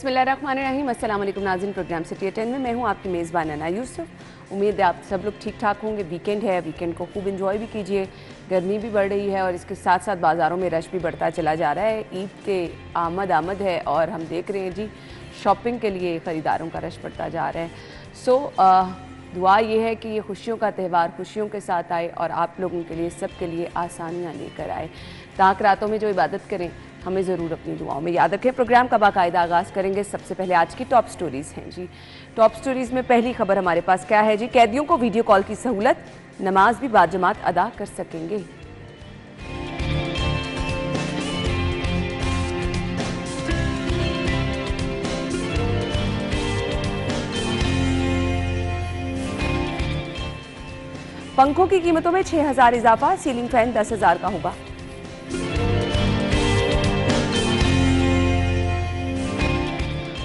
बिस्मिल्लाहिर्रहमानिर्रहीम। अस्सलाम वालेकुम नाज़रीन, प्रोग्राम सिटी 10 में मैं हूँ आपकी मेज़बान अना यूसुफ। उम्मीद है आप सब लोग ठीक ठाक होंगे। वीकेंड है, वीकेंड को खूब इंजॉय भी कीजिए। गर्मी भी बढ़ रही है और इसके साथ साथ बाज़ारों में रश भी बढ़ता चला जा रहा है। ईद के आमद है और हम देख रहे हैं जी शॉपिंग के लिए ख़रीदारों का रश बढ़ता जा रहा है। दुआ ये है कि ये खुशियों का त्यौहार खुशियों के साथ आए और आप लोगों के लिए सब के लिए आसानियाँ लेकर आए। ताक रातों में जो इबादत करें हमें ज़रूर अपनी दुआओं में याद रखें। प्रोग्राम का बाकायदा आगाज़ करेंगे। सबसे पहले आज की टॉप स्टोरीज़ हैं जी। टॉप स्टोरीज़ में पहली खबर हमारे पास क्या है जी? कैदियों को वीडियो कॉल की सहूलत, नमाज भी बाजमात अदा कर सकेंगे। पंखों की कीमतों में 6000 इजाफा, सीलिंग फैन 10,000 का होगा।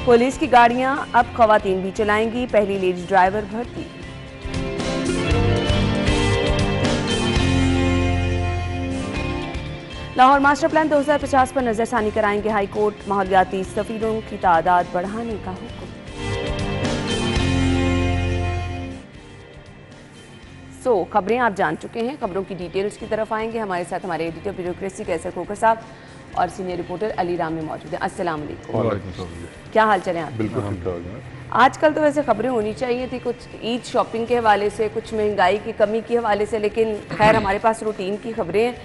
पुलिस की गाड़ियां अब खवातीन भी चलाएंगी, पहली लेडीज ड्राइवर भर्ती। लाहौर मास्टर प्लान 2050 पर नजरसानी कराएंगे हाई कोर्ट, माहौलियाती सफीरों की तादाद बढ़ाने का हुक्म। खबरें आप जान चुके हैं। खबरों की डिटेल्स की तरफ आएंगे। हमारे साथ हमारे एडिटर ब्यूरोक्रेसी कैसर खोकर साहब और सीनियर रिपोर्टर अली रामी मौजूद हैं। अस्सलाम वालेकुम। क्या हाल चले आप? बिल्कुल ठीक ठाक। आजकल तो वैसे खबरें होनी चाहिए थी, कुछ ईद शॉपिंग के हवाले से, कुछ महंगाई की कमी के हवाले से, लेकिन खैर हमारे पास रूटीन की खबरें हैं।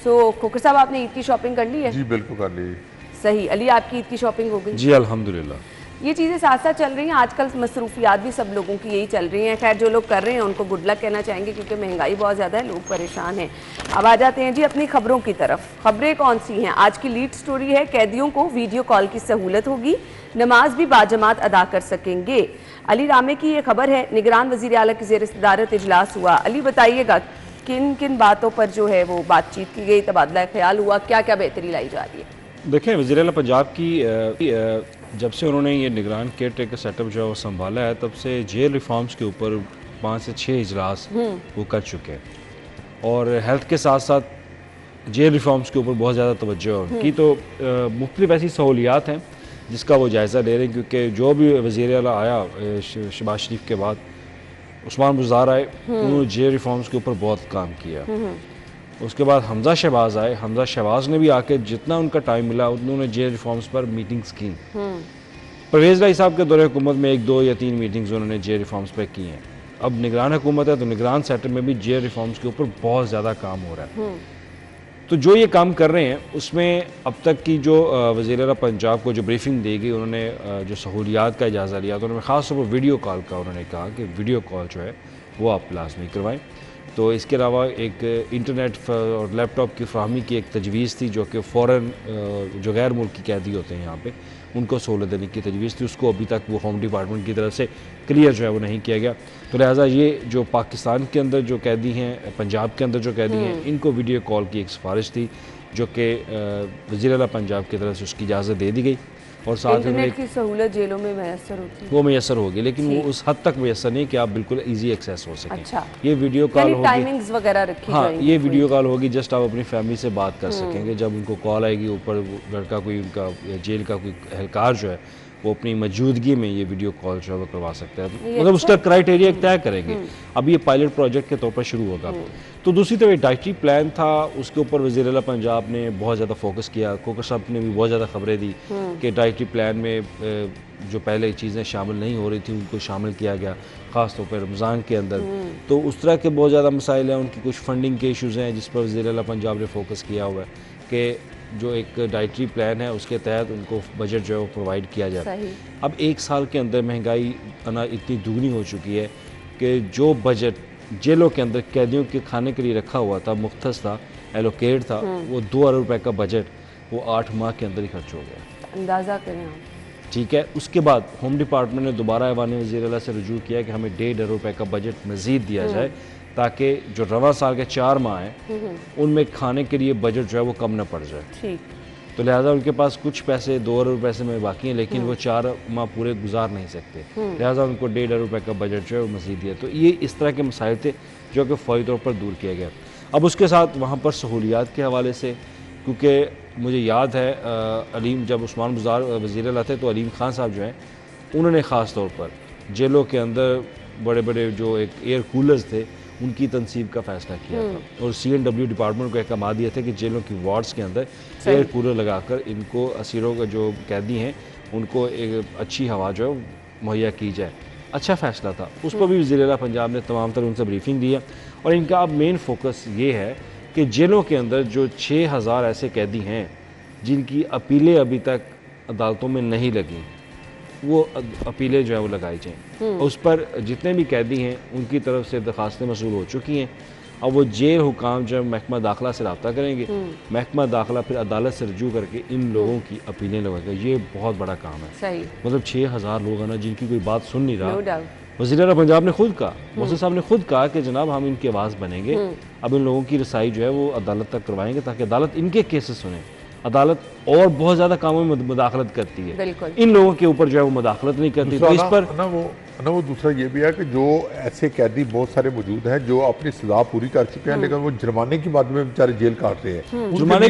खोकर साहब, आपने ईद की शॉपिंग कर ली है? जी बिल्कुल कर ली। सही। अली, आपकी ईद की शॉपिंग हो गई? जी अल्हम्दुलिल्लाह। ये चीज़ें साथ साथ चल रही हैं। आजकल मसरूफियात भी सब लोगों की यही चल रही हैं। खैर, जो लोग कर रहे हैं उनको गुड लक कहना चाहेंगे क्योंकि महंगाई बहुत ज़्यादा है, लोग परेशान हैं। अब आ जाते हैं जी अपनी खबरों की तरफ। खबरें कौन सी हैं? आज की लीड स्टोरी है कैदियों को वीडियो कॉल की सहूलत होगी, नमाज भी बाजमात अदा कर सकेंगे। अली रामे की ये खबर है। निगरान वज़ीर आला की ज़ेर सदारत इजलास हुआ। अली, बताइएगा किन किन बातों पर जो है वो बातचीत की गई, तबादला ख्याल हुआ, क्या क्या बेहतरी लाई जा रही है? देखें, वज़ीर आला पंजाब की जब से उन्होंने ये निगरान केयर टेकर सेटअप जो है वो संभाला है, तब से जेल रिफॉर्म्स के ऊपर 5 से 6 इजलास वो कर चुके हैं और हेल्थ के साथ साथ जेल रिफॉर्म्स के ऊपर बहुत ज़्यादा तवज्जो है उनकी। तो मुख्तलिफ ऐसी सहूलियात हैं जिसका वो जायज़ा ले रहे हैं, क्योंकि जो भी वज़ीर आला आया शहबाज शरीफ के बाद, उस्मान बुज़दार आए, उन्होंने जेल रिफॉर्म्स के ऊपर बहुत काम किया। उसके बाद हमजा शहबाज आए, हमजा शहबाज ने भी आके जितना उनका टाइम मिला उन्होंने जेल रिफॉर्म्स पर मीटिंग्स की। परवेज़ राय साहब के दौरे हुकूमत में 1, 2 या 3 मीटिंग्स उन्होंने जेल रिफॉर्म्स पर की हैं। अब निगरान हुकूमत है तो निगरान सेक्टर में भी जेल रिफॉर्म्स के ऊपर बहुत ज़्यादा काम हो रहा है। तो जो ये काम कर रहे हैं उसमें अब तक की जो वज़ीर आला पंजाब को जो ब्रीफिंग दी गई, उन्होंने जो सहूलियात का इजाज़ा लिया, तो उन्होंने ख़ास तौर पर वीडियो कॉल का उन्होंने कहा कि वीडियो कॉल जो है वो आप लाज़मी करवाएँ। तो इसके अलावा एक इंटरनेट और लैपटॉप की फ्राहमी की एक तजवीज़ थी जो कि फ़ौरन जो गैर मुल्की कैदी होते हैं यहाँ पे उनको सहूलत देने की तजवीज़ थी। उसको अभी तक वो होम डिपार्टमेंट की तरफ से क्लियर जो है वो नहीं किया गया। तो लिहाजा ये जो पाकिस्तान के अंदर जो कैदी हैं, पंजाब के अंदर जो कैदी हैं, इनको वीडियो कॉल की एक सिफारिश थी जो कि वज़ीर आला पंजाब की तरफ से उसकी इजाज़त दे दी गई और साथ इंटरनेट की सहूलत जेलों में मैसर होती है, वो मैसर होगी, लेकिन वो उस हद तक मैसर नहीं कि आप बिल्कुल इजी एक्सेस हो सकें। अच्छा। ये वीडियो कॉल होगी, टाइमिंग्स वगैरह रखी हाँ जाएंगी? ये वीडियो कॉल होगी, जस्ट आप अपनी फैमिली से बात कर सकेंगे। जब उनको कॉल आएगी, ऊपर लड़का कोई उनका जेल का कोई एहलकार जो है वो अपनी मौजूदगी में ये वीडियो कॉल जो है वो करवा सकता है। मतलब उसका क्राइटेरिया तय करेंगे। अब ये पायलट प्रोजेक्ट के तौर पर शुरू होगा। तो दूसरी तरफ डाइटरी प्लान था, उसके ऊपर वज़ीर आला पंजाब ने बहुत ज़्यादा फोकस किया। खोकर साहब ने भी बहुत ज़्यादा खबरें दी कि डाइटरी प्लान में जो पहले चीज़ें शामिल नहीं हो रही थी उनको शामिल किया गया, ख़ास तौर पर रमज़ान के अंदर। तो उस तरह के बहुत ज़्यादा मसाइल हैं। उनकी कुछ फंडिंग के इशूज़ हैं जिस पर वज़ीर आला पंजाब ने फोकस किया हुआ है कि जो एक डाइटरी प्लान है उसके तहत उनको बजट जो है वो प्रोवाइड किया जाए। अब 1 साल के अंदर महंगाई इतनी दुगनी हो चुकी है कि जो बजट जेलों के अंदर कैदियों के खाने के लिए रखा हुआ था, मुख्तस था, एलोकेट था, वो 2 अरब रुपए का बजट वो 8 माह के अंदर ही खर्च हो गया। अंदाज़ा करें आप। ठीक है। उसके बाद होम डिपार्टमेंट ने दोबारा ऐवान वज़ीर आला से रजू किया कि हमें 1.5 अरब रुपए का बजट मज़ीद दिया जाए ताकि जो रवा साल के 4 माह हैं उनमें खाने के लिए बजट जो है वो कम न पड़ जाए। ठीक। तो लिहाजा उनके पास कुछ पैसे 2 अरब पैसे में बाकी हैं, लेकिन वो 4 माह पूरे गुजार नहीं सकते। लिहाजा उनको 1.5 अरब रुपए का बजट जो है वो मज़ीद दिया। तो ये इस तरह के मसाइल थे जो कि फौरी तौर पर दूर किया गया। अब उसके साथ वहाँ पर सहूलियात के हवाले से क्योंकि मुझे याद है अलीम जब उस्मान बुज़ार वज़ीर आला थे तो अलीम खान साहब जो हैं उन्होंने ख़ास तौर पर जेलों के अंदर बड़े बड़े जो एक एयर कूलर्स थे उनकी तनसीब का फ़ैसला किया था और CNW डिपार्टमेंट को अहकाम दिए थे कि जेलों की वार्ड्स के अंदर एयर कूलर लगाकर इनको असीरों का जो कैदी हैं उनको एक अच्छी हवा जो है मुहैया की जाए। अच्छा फ़ैसला था, उस पर भी वज़ीर आला पंजाब ने तमाम तर उनसे ब्रीफिंग दी है और इनका अब मेन फोकस ये है कि जेलों के अंदर जो 6000 ऐसे कैदी हैं जिनकी अपीलें अभी तक अदालतों में नहीं लगी वो अपीलें जो है वो लगाई जाएँ। उस पर जितने भी कैदी हैं उनकी तरफ से दरखास्तें मसूल हो चुकी हैं। अब वो जेल हुकाम जब महकमा दाखिला से रब्ता करेंगे, महकमा दाखिला फिर अदालत से रजू करके इन लोगों की अपीलें लगाएगा। ये बहुत बड़ा काम है। सही। मतलब 6000 लोग हैं ना जिनकी कोई बात सुन नहीं रहा। No doubt. वज़ीर आला पंजाब ने खुद कहा, मोहसिन साहब ने खुद कहा कि जनाब हम इनकी आवाज़ बनेंगे, अब इन लोगों की रसाई जो है वो अदालत तक करवाएंगे ताकि अदालत इनके केसेस सुने। अदालत और बहुत ज़्यादा कामों में मुदाखलत करती है, बिल्कुल। इन लोगों के ऊपर जो है वो मुदाखलत नहीं करती। तो इस पर ना वो दूसरा ये भी है कि जो ऐसे कैदी बहुत सारे मौजूद हैं जो अपनी सजा पूरी कर चुके हैं लेकिन वो जुर्माने की मद में बेचारे जेल काट रहे हैं। जुर्माने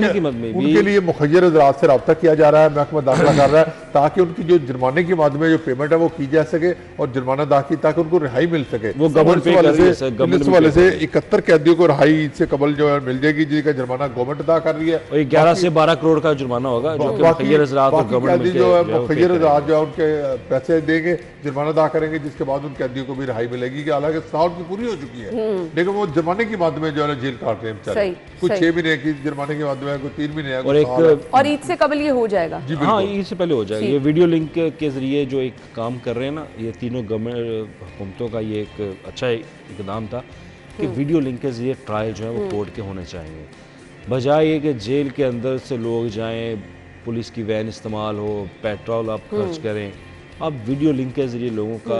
की मद में उनके लिए मुखय्यर हज़रात से रब्ता किया जा रहा है, महकमा दाखिला कर रहा है ताकि उनकी जो जुर्माने की मद में जो पेमेंट है वो की जा सके और जुर्माना अदा की ताकि उनको रिहाई मिल सके। वो गवर्नमेंट वाले से 71 कैदियों को रिहाई से कबल जो है मिल जाएगी जिनका जुर्माना गवर्नमेंट अदा कर रही है। 11 से 12 करोड़ का जुर्माना होगा जो कि मुखय्यर हज़रात और गवर्नमेंट जो है मुखय्यर हज़रात जो है उनके पैसे देंगे, जुर्माना अदा करेंगे, जिसके बाद उन कैदियों को भी रिहाई मिलेगी कि हालांकि सजा उनकी पूरी हो चुकी है लेकिन वो जुर्माने की मद में जो है जेल काट रहे हैं बेचारे। कुछ 6 महीने की जुर्माने की मद में, कोई 3 महीने और ईद से कबल ये हो जाएगा। हाँ, ईद से पहले हो जाएगा। ये वीडियो लिंक के जरिए जो एक काम कर रहे हैं ना, ये तीनों गवर्नमेंट हुकूमतों का ये एक अच्छा इकदाम था कि वीडियो लिंक के जरिए ट्रायल जो है वो कोर्ट के होने चाहिए, बजाय ये कि जेल के अंदर से लोग जाएं, पुलिस की वैन इस्तेमाल हो, पेट्रोल आप खर्च करें। अब वीडियो लिंक के जरिए लोगों का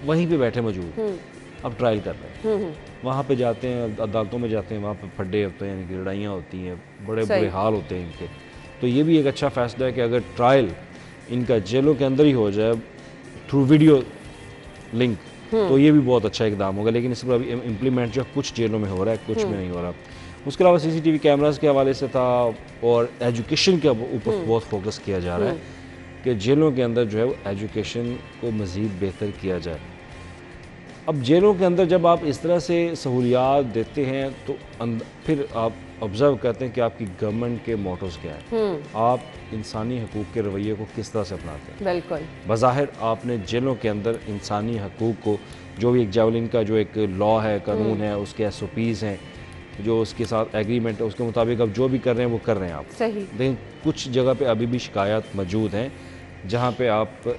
वहीं पे बैठे मौजूद अब ट्रायल कर रहे हैं, वहाँ पे जाते हैं, अदालतों में जाते हैं, वहाँ पे फड्डे होते हैं, यानी कि लड़ाइयाँ होती हैं, बड़े बुरे हाल होते हैं इनके। तो ये भी एक अच्छा फैसला है कि अगर ट्रायल इनका जेलों के अंदर ही हो जाए थ्रू वीडियो लिंक तो ये भी बहुत अच्छा इकदाम होगा। लेकिन इस पर अभी इम्प्लीमेंट जो कुछ जेलों में हो रहा है, कुछ में नहीं हो रहा। उसके अलावा CCTV कैमरास के हवाले से था और एजुकेशन के ऊपर बहुत फोकस किया जा रहा है कि जेलों के अंदर जो है वो एजुकेशन को मज़ीद बेहतर किया जाए। अब जेलों के अंदर जब आप इस तरह से सहूलियात देते हैं तो फिर आप ऑब्ज़र्व करते हैं कि आपकी गवर्नमेंट के मोटोज़ क्या है, आप इंसानी हकूक़ के रवैये को किस तरह से अपनाते हैं। बिल्कुल। बज़ाहिर आपने जेलों के अंदर इंसानी हकूक़ को, जो भी एक जावलिन का जो एक लॉ है, कानून है, उसके SOPs हैं, जो उसके साथ एग्रीमेंट है, उसके मुताबिक अब जो भी कर रहे हैं वो कर रहे हैं आप। सही। लेकिन कुछ जगह पे अभी भी शिकायत मौजूद हैं जहाँ पे आप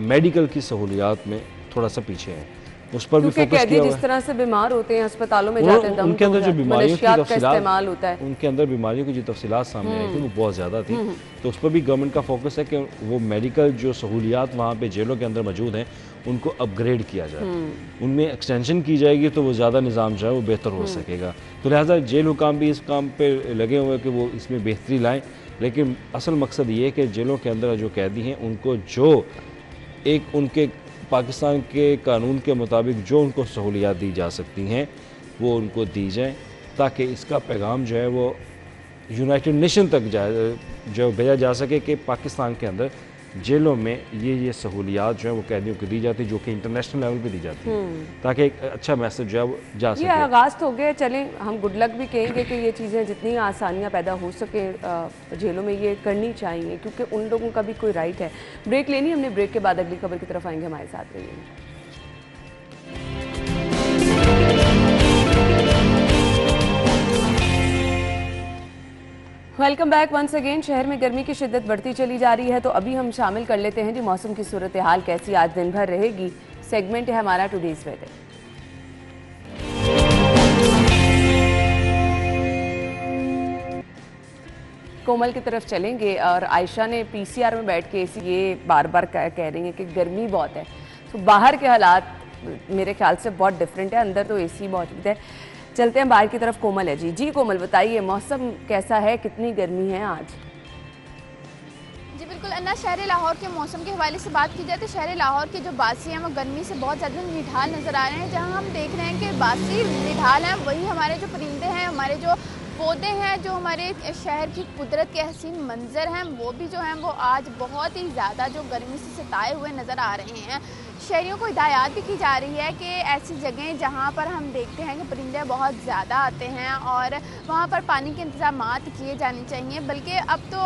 मेडिकल की सहूलियात में थोड़ा सा पीछे हैं, उस पर भी फोकस किया हुआ है। जिस तरह से बीमार होते हैं अस्पतालों में जाते हैं, उनके अंदर जो बीमारियों की इस्तेमाल होता है, उनके अंदर बीमारियों की जो तफसीलात सामने आई थी वो बहुत ज़्यादा थी। तो उस पर भी गवर्नमेंट का फोकस है कि वो मेडिकल जो सहूलियात वहाँ पे जेलों के अंदर मौजूद हैं उनको अपग्रेड किया जाए, उनमें एक्सटेंशन की जाएगी तो वो ज़्यादा निज़ाम जो है वो बेहतर हो सकेगा। तो लिहाजा जेल हुकाम भी इस काम पर लगे हुए हैं कि वो इसमें बेहतरी लाएँ। लेकिन असल मकसद ये है कि जेलों के अंदर जो कैदी हैं उनको जो एक उनके पाकिस्तान के कानून के मुताबिक जो उनको सहूलियात दी जा सकती हैं वो उनको दी जाएँ ताकि इसका पैगाम जो है वो यूनाइटेड नेशन तक जाए, जो भेजा जा सके कि पाकिस्तान के अंदर जेलों में ये सहूलियात जो है वो कैदियों को दी जाती है, जो कि इंटरनेशनल लेवल पे दी जाती है, ताकि एक अच्छा मैसेज जो है वो जा सके। ये आगाज़ तो हो गया, चलें हम गुड लक भी कहेंगे कि ये चीज़ें जितनी आसानियाँ पैदा हो सके जेलों में ये करनी चाहिए, क्योंकि उन लोगों का भी कोई राइट है। ब्रेक लेनी, हमने ब्रेक के बाद अगली खबर की तरफ आएंगे, हमारे साथ रहिए। Welcome back once again. शहर में गर्मी की शिद्दत बढ़ती चली जा रही है, तो अभी हम शामिल कर लेते हैं जी मौसम की सूरत हाल कैसी आज दिन भर रहेगी। सेगमेंट है हमारा टुडेज वेदर। कोमल की तरफ चलेंगे और आयशा ने PCR में बैठ के ये बार बार कह रही हैं कि गर्मी बहुत है, तो बाहर के हालात मेरे ख्याल से बहुत डिफरेंट है, अंदर तो AC मौजूद है। चलते हैं बाहर की तरफ। कोमल है जी कोमल बताइए मौसम कैसा है, कितनी गर्मी है आज? जी बिल्कुल अन्ना, शहर लाहौर के मौसम के हवाले से बात की जाए तो शहर लाहौर के जो बासी हैं वो गर्मी से बहुत ज़्यादा निढाल नज़र आ रहे हैं। जहां हम देख रहे हैं कि बासी निढाल हैं, वही हमारे जो परिंदे हैं, हमारे जो पौधे हैं, जो हमारे शहर की कुदरत के हसीन मंजर हैं, वो भी जो हैं वो आज बहुत ही ज़्यादा जो गर्मी से सताए हुए नज़र आ रहे हैं। शहरियों को हिदायत भी की जा रही है कि ऐसी जगहें जहाँ पर हम देखते हैं कि परिंदे बहुत ज़्यादा आते हैं और वहाँ पर पानी के इंतजाम किए जाने चाहिए, बल्कि अब तो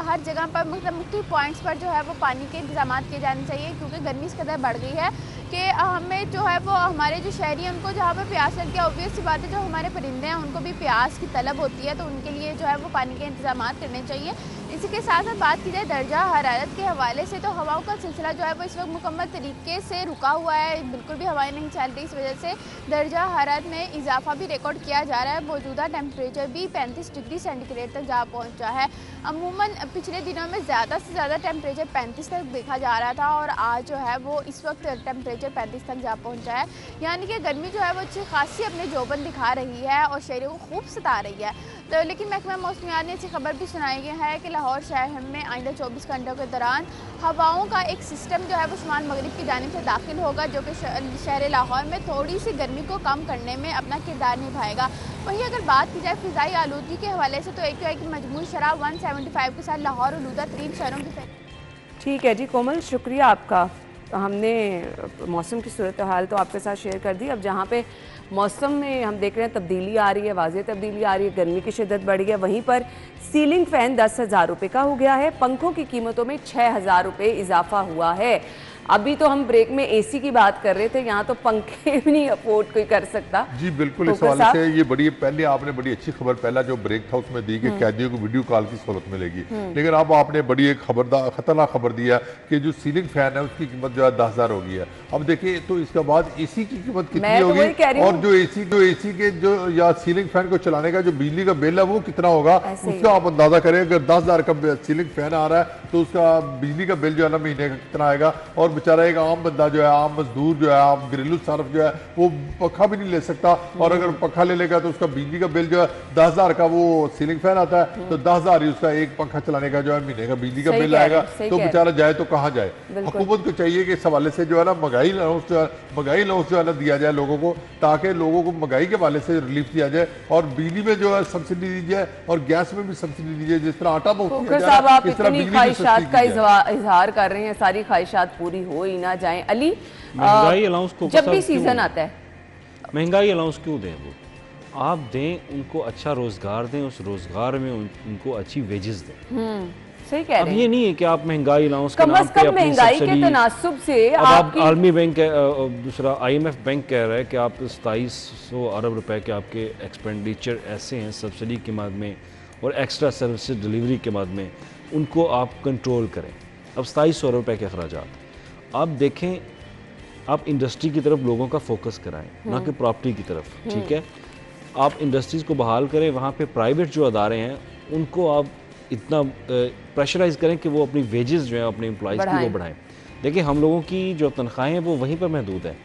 हर जगह पर मतलब मुख्तलिफ पॉइंट्स पर जो है वो पानी के इंतजाम किए जाने चाहिए, क्योंकि गर्मी इस कदर बढ़ गई है कि हमें जो है वो हमारे जो शहरी हैं उनको जहाँ पर प्यास लगती है, ऑब्वियस सी बात है जो हमारे परिंदे हैं उनको भी प्यास की तलब होती है, तो उनके लिए जो है वो पानी के इंतजाम करने चाहिए। इसी के साथ साथ बात की जाए दर्जा हरारत के हवाले से, तो हवाओं का सिलसिला जो है वो इस वक्त मुकम्मल तरीके से रुका हुआ है, बिल्कुल भी हवाएं नहीं चल रही। इस वजह से दर्जा हरारत में इजाफा भी रिकॉर्ड किया जा रहा है। मौजूदा टेम्परेचर भी 35 डिग्री सेंटीग्रेड तक जा पहुंचा है। अमूमन पिछले दिनों में ज़्यादा से ज़्यादा टेम्परेचर 35 तक देखा जा रहा था और आज जो है वो इस वक्त टेम्परेचर 35 तक जा पहुँचा है, यानी कि गर्मी जो है वो अच्छी खासी अपने जोबन दिखा रही है और शहरों को खूब सता रही है। तो लेकिन महकमा मौसमियात ने ऐसी खबर भी सुनाई गई है कि लाहौर शहर में आइंदा 24 घंटों के दौरान हवाओं का एक सिस्टम जो है वो शुमाल मगरिब की जानिब से दाखिल होगा, जो कि शहर लाहौर में थोड़ी सी गर्मी को कम करने में अपना किरदार निभाएगा। वहीं अगर बात की जाए फ़िज़ाई आलूदगी के हवाले से, तो एक तो है कि मजमूई शरह 175 के साथ लाहौर आलूदा 3 शहरों की। ठीक है जी कोमल, शुक्रिया आपका। हमने मौसम की सूरत हाल तो आपके साथ शेयर कर दी। अब जहाँ पे मौसम में हम देख रहे हैं तब्दीली आ रही है, वाज़ेह तब्दीली आ रही है, गर्मी की शिद्दत बढ़ी है, वहीं पर सीलिंग फ़ैन 10,000 रुपये का हो गया है। पंखों की कीमतों में 6,000 रुपये इजाफा हुआ है। अभी तो हम ब्रेक में एसी की बात कर रहे थे, यहाँ तो पंखे भी नहीं अफोर्ड कोई कर सकता। जी बिल्कुल, इस हवाले से ये बड़ी पहले आपने बड़ी अच्छी खबर, पहला जो ब्रेक था उसमें दी कि कैदियों को वीडियो कॉल की सहूलत मिलेगी, लेकिन अब आपने बड़ी एक खतरनाक खबर दिया कि जो सीलिंग फैन है उसकी कीमत जो है 10,000 होगी है। अब देखिए तो इसके बाद एसी की कीमत कितनी होगी और जो एसी के जो या सीलिंग फैन को चलाने का जो बिजली का बिल है वो कितना होगा, उसका आप अंदाजा करें। अगर 10,000 का सीलिंग फैन आ रहा है तो उसका बिजली का बिल जो है ना महीने का कितना आएगा। और बेचारा एक आम बंदा जो है, आम मजदूर जो है, आम घरेलू सार्फ जो है वो पंखा भी नहीं ले सकता, और अगर पंखा ले लेगा तो उसका बिजली का बिल जो है 10,000 का वो सीलिंग फैन आता है, तो 10,000 ही उसका एक पंखा चलाने का जो है महीने का बिजली का बिल आएगा। तो बेचारा जाए तो कहाँ जाए। हुकूमत को चाहिए कि इस हवाले से जो है ना महंगाई अलाउंस जो है ना दिया जाए लोगों को, ताकि लोगों को महंगाई के हवाले से रिलीफ दिया जाए, और बिजली में जो है सब्सिडी दी जाए और गैस में भी सब्सिडी दी जाए। जिस तरह आटा मुफ्त दिया जाए, आप इतनी ख्वाहिशात का इजहार कर रहे हैं, सारी ख्वाहिशात पूरी हो ही ना जाए। अली, महंगाई अलाउंस को जब भी सीजन आता है महंगाई अलाउंस क्यों दें? वो आप दें, उनको अच्छा रोजगार दें, उस रोजगार में उनको अच्छी वेजेस दें। सही कह रहे हैं। अब ये नहीं है कि आप महंगाई अलाउंस के कम नाम से पे कम अपनी महंगाई के सब्सिडी, तनासुब से अब आप आपकी आलमी बैंक दूसरा IMF बैंक कह रहा है कि आप 2700 अरब रुपए के आपके एक्सपेंडिचर ऐसे हैं सब्सिडी के मद में और एक्स्ट्रा सर्विसेज डिलीवरी के मद में, उनको आप कंट्रोल करें। अब 2700 रुपए के अखराजात आप देखें, आप इंडस्ट्री की तरफ लोगों का फोकस कराएं, ना कि प्रॉपर्टी की तरफ। ठीक है, आप इंडस्ट्रीज़ को बहाल करें, वहाँ पे प्राइवेट जो अदारे हैं उनको आप इतना प्रेशराइज करें कि वो अपनी वेजेस जो है अपने एम्प्लॉइज़ की वो बढ़ाएं। देखिए हम लोगों की जो तनख्वाहें हैं वो वहीं पर महदूद है,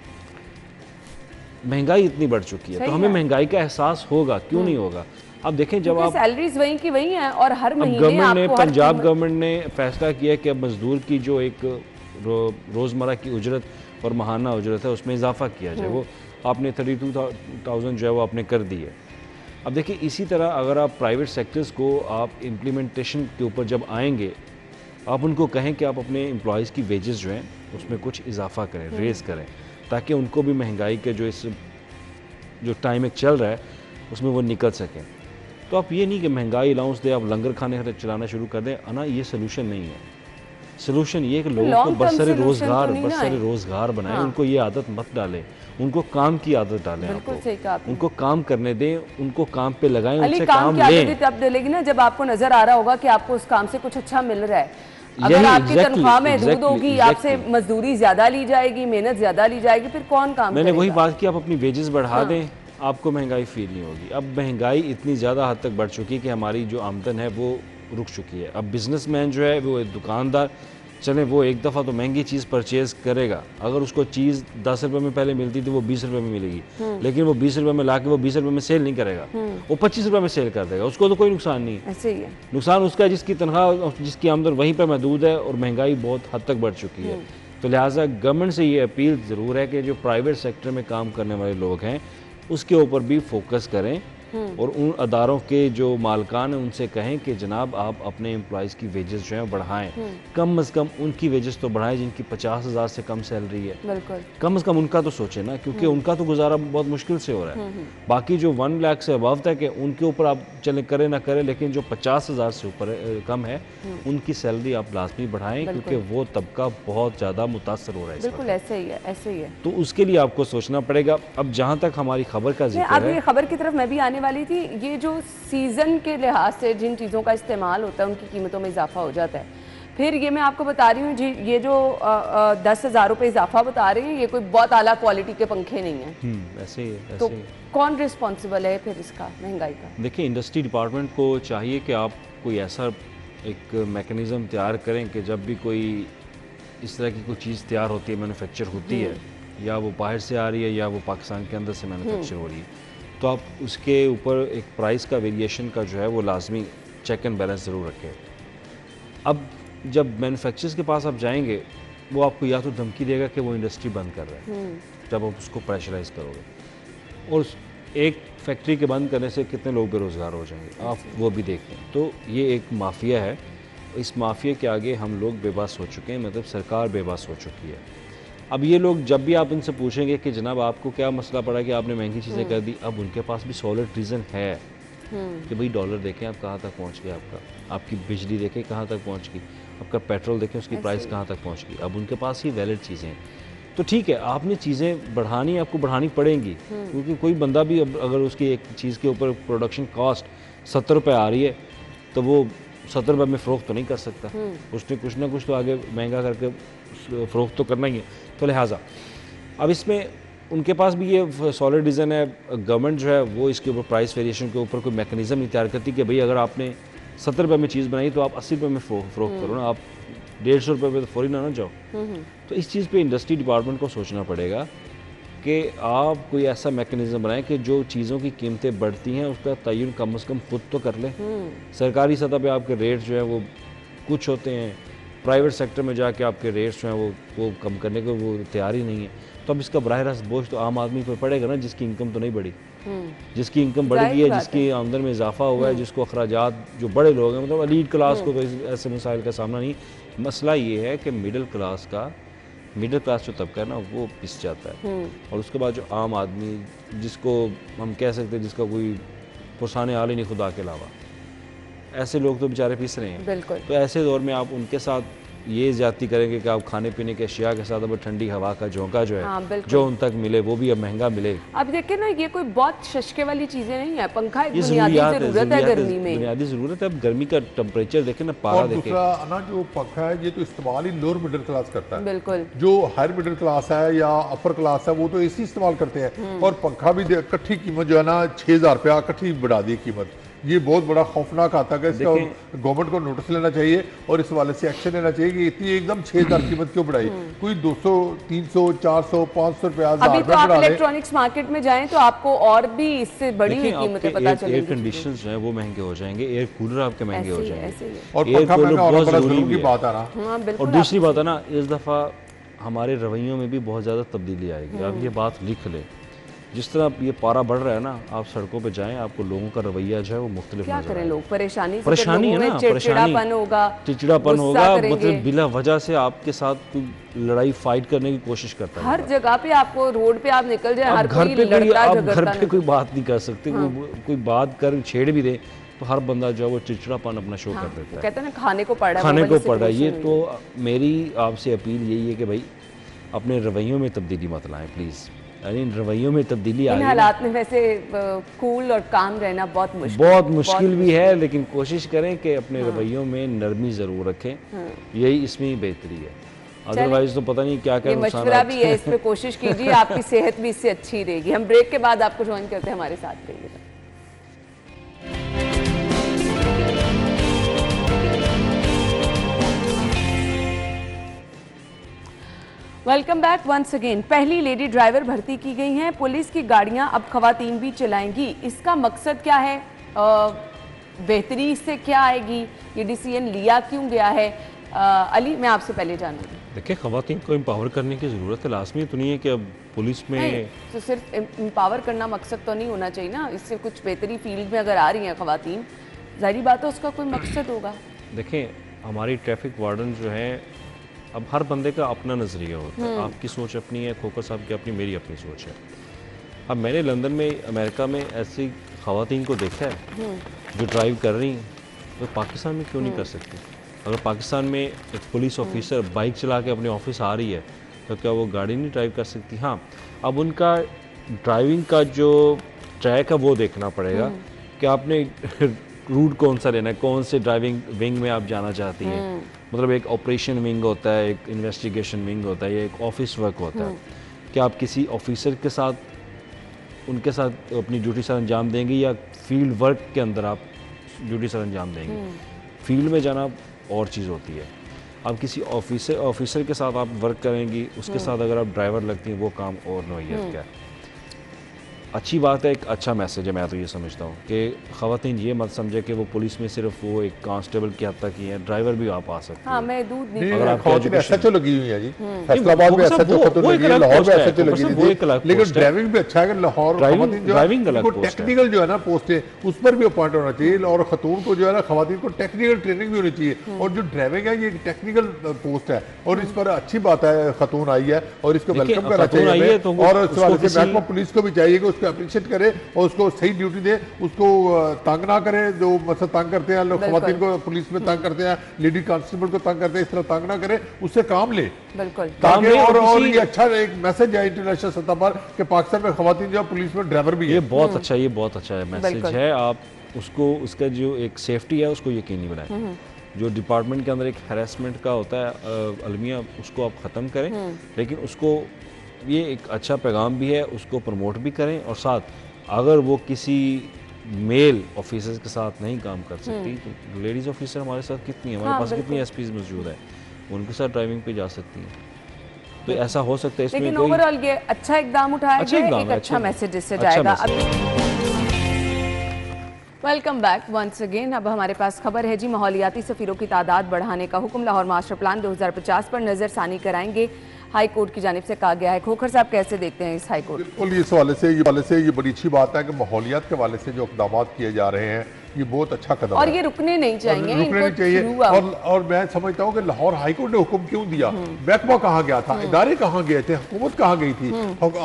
महंगाई इतनी बढ़ चुकी है, तो हमें महंगाई का एहसास होगा, क्यों नहीं होगा। अब देखें जब आप सैलरीज वहीं की वहीं हैं और हर महीने गवर्नमेंट ने, आपको पंजाब गवर्नमेंट ने फैसला किया कि अब मजदूर की जो एक रोज़मर्रा की उजरत और माहाना उजरत है उसमें इजाफा किया जाए, वो आपने 32,000 जो है वो आपने कर दी है। अब देखिए इसी तरह अगर आप प्राइवेट सेक्टर्स को आप इम्प्लीमेंटेशन के ऊपर जब आएंगे, आप उनको कहें कि आप अपने एम्प्लॉयज़ की वेजेस जो हैं उसमें कुछ इजाफा करें, रेज़ करें, ताकि उनको भी महंगाई के जो टाइम एक चल रहा है उसमें वो निकल सकें। तो आप ये नहीं कि महंगाई अलाउंस दे, आप लंगर खाने चलाना शुरू कर दें, ना, ये सोल्यूशन नहीं है। सोल्यूशन ये कि लोगों को बरसरे रोज़गार बनाएं, उनको ये आदत मत डालें, उनको काम की आदत डालें, उनको काम करने दें, उनको काम पे लगाएं, उनसे काम लें। तब मिलेगी ना जब आपको नजर आ रहा होगा कि आपको उस काम से कुछ अच्छा मिल रहा है। अगर आपकी तनख्वाह महदूद होगी, आपसे मजदूरी ज्यादा ली जाएगी, मेहनत ज्यादा ली जाएगी, फिर कौन काम मैंने वही बात की, आप अपनी वेजेस बढ़ा दें, आपको महंगाई फील नहीं होगी। अब महंगाई इतनी ज़्यादा हद तक बढ़ चुकी है कि हमारी जो आमदन है वो रुक चुकी है। अब बिजनेसमैन जो है वो एक दुकानदार, चले वो एक दफ़ा तो महंगी चीज़ परचेज़ करेगा, अगर उसको चीज़ 10 रुपये में पहले मिलती थी वो 20 रुपये में मिलेगी, लेकिन वो 20 रुपये में ला के वो 20 रुपये में सेल नहीं करेगा, वो 25 रुपये में सेल कर देगा, उसको तो कोई नुकसान नहीं है। ऐसे ही है। नुकसान उसका है जिसकी तनख्वाह, जिसकी आमदन वहीं पर महदूद है और महंगाई बहुत हद तक बढ़ चुकी है। तो लिहाजा गवर्नमेंट से ये अपील ज़रूर है कि जो प्राइवेट सेक्टर में काम करने वाले लोग हैं उसके ऊपर भी फोकस करें और उन अदारों के जो मालकान हैं उनसे कहें कि जनाब आप अपने एम्प्लॉयज़ की वेजेस जो हैं बढ़ाएं, कम से कम उनकी वेजेस तो बढ़ाएं जिनकी 50,000 से कम सैलरी है। बिल्कुल, कम से कम उनका तो सोचें ना, क्योंकि उनका तो गुजारा बहुत मुश्किल से हो रहा है। बाकी जो 1 लाख से अबव तक है उनके ऊपर आप चले करें ना करें, लेकिन जो 50,000 से ऊपर कम है उनकी सैलरी आप लाजमी बढ़ाएं, क्योंकि वो तबका बहुत ज़्यादा मुतासर हो रहा है। बिल्कुल ऐसे ही है, ऐसे ही है। तो उसके लिए आपको सोचना पड़ेगा। अब जहाँ तक हमारी खबर का जिक्र अब है, ये खबर की तरफ मैं भी आने वाली थी। ये जो सीज़न के लिहाज से जिन चीज़ों का इस्तेमाल होता है उनकी कीमतों में इजाफा हो जाता है। फिर ये मैं आपको बता रही हूँ जी, ये जो 10,000 रुपये इजाफा बता रहे हैं, ये कोई बहुत आला क्वालिटी के पंखे नहीं हैं। ऐसे ही है, तो ऐसे ही। कौन रिस्पॉन्सिबल है फिर इसका, महंगाई का? देखिए, इंडस्ट्री डिपार्टमेंट को चाहिए कि आप कोई ऐसा एक मैकेनिज़्म तैयार करें कि जब भी कोई इस तरह की कोई चीज़ तैयार होती है, मैन्युफैक्चर होती है, या वो बाहर से आ रही है या वो पाकिस्तान के अंदर से मैन्युफैक्चर हो रही है, तो आप उसके ऊपर एक प्राइस का वेरिएशन का जो है वो लाजमी चेक एंड बैलेंस ज़रूर रखें। अब जब मैन्युफैक्चरर्स के पास आप जाएंगे, वो आपको या तो धमकी देगा कि वो इंडस्ट्री बंद कर रहा है, जब आप उसको प्रेशराइज करोगे, और एक फैक्ट्री के बंद करने से कितने लोग बेरोज़गार हो जाएंगे, आप वो भी देखते हैं। तो ये एक माफिया है, इस माफिया के आगे हम लोग बेबस हो चुके हैं, मतलब सरकार बेबस हो चुकी है। अब ये लोग जब भी आप इनसे पूछेंगे कि जनाब आपको क्या मसला पड़ा कि आपने महंगी चीज़ें कर दी, अब उनके पास भी सॉलिड रीज़न है कि भाई डॉलर देखें आप कहाँ तक पहुँच गया, आपकी बिजली देखें कहाँ तक पहुँच गई, आपका पेट्रोल देखें उसकी प्राइस कहाँ तक पहुँच गई। अब उनके पास ही वैलिड चीज़ें हैं। तो ठीक है, आपने चीज़ें बढ़ानी, आपको बढ़ानी पड़ेंगी, क्योंकि कोई बंदा भी अगर उसकी एक चीज़ के ऊपर प्रोडक्शन कॉस्ट 70 रुपये आ रही है, तो वो 70 रुपये में फ़रोख्त तो नहीं कर सकता, उसने कुछ ना कुछ तो आगे महंगा करके फ़रोख्त तो करना ही है। तो लिहाजा अब इसमें उनके पास भी ये सॉलिड रीज़न है। गवर्नमेंट जो है वो इसके ऊपर प्राइस वेरिएशन के ऊपर कोई मैकेनिज़्म नहीं तैयार करती कि भाई अगर आपने 70 रुपये में चीज़ बनाई तो आप 80 रुपये में फ़रोख्त करो ना, आप 150 रुपये में तो फौरी ना जाओ। तो इस चीज़ पे इंडस्ट्री डिपार्टमेंट को सोचना पड़ेगा कि आप कोई ऐसा मैकेनिज़्म बनाएं कि जो चीज़ों की कीमतें बढ़ती हैं उसका तयन कम से कम खुद तो कर लें। सरकारी सतह पे आपके रेट जो है वो कुछ होते हैं, प्राइवेट सेक्टर में जाके आपके रेट्स जो हैं वो कम करने को वो तैयार ही नहीं है। तो अब इसका बराह रास्त बोझ तो आम आदमी पर पड़ेगा ना, जिसकी इनकम तो नहीं बढ़ी, जिसकी इनकम बढ़ गई है, जिसकी आमदन में इजाफा हुआ है, जिसको अखराजात, जो बड़े लोग हैं, मतलब एलीट क्लास को तो ऐसे मसाइल का सामना नहीं। मसला ये है कि मिडिल क्लास जो तबका है ना वो पिस जाता है, और उसके बाद जो आम आदमी जिसको हम कह सकते हैं जिसका कोई पुरसाने हाल ही नहीं खुदा के अलावा, ऐसे लोग तो बेचारे पिस रहे हैं। बिल्कुल। तो ऐसे दौर में आप उनके साथ ये ज्यादती करेंगे कि आप खाने पीने के अशिया के साथ अब ठंडी हवा का झोंका जो है जो उन तक मिले वो भी अब महंगा मिले। अब देखिए ना, ये कोई बहुत शशके वाली चीजें नहीं है, पंखा एक बुनियादी जरूरत है गर्मी में, बुनियादी जरूरत है। अब गर्मी का टेम्परेचर देखें ना, पारा देखें। दूसरा ना जो पंखा है ये तो इस्तेमाल ही लोअर मिडिल क्लास करता है। बिल्कुल। जो हायर मिडिल क्लास है या अपर क्लास है वो तो एसी इस्तेमाल करते हैं, और पंखा भी इकट्ठी कीमत जो है ना 6,000 रुपया इकट्ठी बढ़ा दी कीमत। ये बहुत बड़ा खौफनाक आता है, इसका गवर्नमेंट को नोटिस लेना चाहिए और इस वाले से एक्शन लेना चाहिए कि इतनी एकदम 6,000 कीमत क्यों बढ़ाई। कोई 200, 300, 400, 500 रुपया अभी तो आप इलेक्ट्रॉनिक्स मार्केट में जाएं तो आपको और भी इससे बड़ी हुई कीमतें पता चलेंगी। एयर कंडीशनर्स जो है वो महंगे हो जाएंगे, एयर कूलर आपके महंगे हो जाएंगे, और एयर कूलर बहुत जरूरी की बात आ रहा। और दूसरी बात है ना, इस दफ़ा हमारे रवैयों में भी बहुत ज़्यादा तब्दीली आएगी। आप ये बात लिख लें, जिस तरह ये पारा बढ़ रहा है ना, आप सड़कों पे जाएं, आपको लोगों का रवैया जो है वो मुख्तलिफ क्या करें लोग, परेशानी है ना, चिड़चिड़ापन होगा, मतलब बिला वजह से आपके साथ कोई लड़ाई फाइट करने की कोशिश करता है। हर जगह पे आपको रोड पे आप निकल जाए, हर कोई लड़ता झगड़ता, घर पे कोई बात नहीं कर सकते, कोई बात कर छेड़ भी दे तो हर बंदा जो है वो चिड़चिड़ापन अपना शो कर देता है। कहते हैं ना खाने को पड़ा। ये तो मेरी आपसे अपील यही है कि भाई अपने रवैयों में तब्दीली मत लाएं प्लीज़। यानी रवैयों में तब्दीली आ रही है। इन हालात में वैसे कूल और काम रहना बहुत मुश्किल भी है, लेकिन कोशिश करें कि अपने रवैयों में नरमी ज़रूर रखें, यही इसमें ही बेहतरी है। अदरवाइज तो पता नहीं क्या क्या मशवरा भी है, इस पे कोशिश कीजिए, आपकी सेहत भी इससे अच्छी रहेगी। हम ब्रेक के बाद आपको ज्वाइन करते हैं, हमारे साथ रहिए। Welcome back once again. पहली लेडी ड्राइवर भर्ती की गई हैं, पुलिस की गाड़ियां अब खवातीन भी चलाएंगी। इसका मकसद क्या है, बेहतरी इससे क्या आएगी, ये डिसीजन लिया क्यों गया है? अली, मैं आपसे पहले जानूंगी। देखिए, ख़वातीन को एम्पावर करने की ज़रूरत है, लाजमी तो नहीं है कि अब पुलिस में नहीं, तो सिर्फ एम्पावर करना मकसद तो नहीं होना चाहिए ना। इससे कुछ बेहतरी फील्ड में अगर आ रही हैं ख़वातीन, ज़ाहिर बात है उसका कोई मकसद होगा। देखें, हमारी ट्रैफिक वार्डन जो है, अब हर बंदे का अपना नज़रिया होता है। आपकी सोच अपनी है, खोखर साहब की अपनी, मेरी अपनी सोच है। अब मैंने लंदन में, अमेरिका में ऐसी ख़वातीन को देखा है जो ड्राइव कर रही हैं, तो पाकिस्तान में क्यों नहीं कर सकती? अगर पाकिस्तान में एक पुलिस ऑफिसर बाइक चला के अपने ऑफिस आ रही है, तो क्या वो गाड़ी नहीं ड्राइव कर सकती? हाँ, अब उनका ड्राइविंग का जो ट्रैक है वो देखना पड़ेगा कि आपने रूट कौन सा लेना है, कौन से ड्राइविंग विंग में आप जाना चाहती हैं। मतलब एक ऑपरेशन विंग होता है, एक इन्वेस्टिगेशन विंग होता है, या एक ऑफिस वर्क होता है। कि आप किसी ऑफिसर के साथ, उनके साथ अपनी ड्यूटी सर अंजाम देंगे, या फील्ड वर्क के अंदर आप ड्यूटी सर अंजाम देंगे। फील्ड में जाना और चीज़ होती है। आप किसी ऑफिसर के साथ आप वर्क करेंगी, उसके साथ अगर आप ड्राइवर लगती हैं, वो काम और नौइयत का है। अच्छी बात है, एक अच्छा मैसेज है। मैं तो ये समझता हूँ कि ख़वातीन ये मत समझे कि वो पुलिस में सिर्फ वो एक कांस्टेबल की हद तक ही है, ड्राइवर भी आप आ सकते हैं। हाँ, मैं दूध नहीं, अगर आपकी एसएचओ लगी हुई है जी, फैसलाबाद में एसएचओ खतून लगी है, लाहौर में एसएचओ लगी है, लेकिन ड्राइविंग भी अच्छा है कि लाहौर ख़वातीन जो है टेक्निकल जो है ना पोस्ट है, उस पर भी अपॉइंट होना चाहिए। और खतून को जो है ना, ख़वातीन को टेक्निकल ट्रेनिंग भी होनी चाहिए। और जो ड्राइविंग है ये टेक्निकल पोस्ट है, और इस पर अच्छी बात है खतून आई है, और इसको वेलकम करना चाहिए। और इस वाले से महकमा पुलिस को भी चाहिए कि उसको अप्रिशिएट करे और उसको सही ड्यूटी दे, उसको तंग ना करे। जो मतलब तंग करते हैं लोग, ख़वातीन को पुलिस में तंग करते हैं, लेडी कांस्टेबल को तंग करते हैं, इस तरह तंग ना करे, उससे काम ले। बिल्कुल, ताकि और ये अच्छा एक मैसेज है इंटरनेशनल सतह पर कि पाकिस्तान में ख़वातीन जो पुलिस में ड्राइवर भी है। ये बहुत अच्छा, ये बहुत अच्छा मैसेज है। आप उसको, उसका जो एक सेफ्टी है उसको यकीनी बनाएं। जो डिपार्टमेंट के अंदर एक हैरेसमेंट का होता है अलमिया, उसको आप ख़त्म करें, लेकिन उसको ये एक अच्छा पैगाम भी है, उसको प्रमोट भी करें। और साथ अगर वो किसी मेल ऑफिसर्स के साथ नहीं काम कर सकती, तो लेडीज़ ऑफिसर हमारे साथ कितनी है, हमारे पास कितनी एसपीज मौजूद है, उनके साथ ड्राइविंग पे जा सकती हैं। तो ऐसा हो सकता है इसमें। लेकिन ओवरऑल ये अच्छा इकदाम उठाया गया, एक अच्छा मैसेज इससे जाएगा। Welcome back once again. अब हमारे पास खबर है जी, माहौलियाती सफ़ीरों की तादाद बढ़ाने का हुक्म, लाहौर मास्टर प्लान 2050 पर नज़रसानी कराएंगे, हाई कोर्ट की जानिब से कहा गया है। खोखर साहब कैसे देखते हैं इस हाई कोर्ट? बिल्कुल, इस हवाले से ये बड़ी अच्छी बात है कि माहौलियात के हवाले से जो इक़दाम किए जा रहे हैं, ये बहुत अच्छा कदम है। और ये रुकने नहीं चाहिए, रुकने नहीं चाहिए। और मैं समझता हूँ कि लाहौर हाई कोर्ट ने हुक्म क्यों दिया, महकमा कहाँ गया था, इदारे कहाँ गए थे, हुकूमत कहाँ गई थी।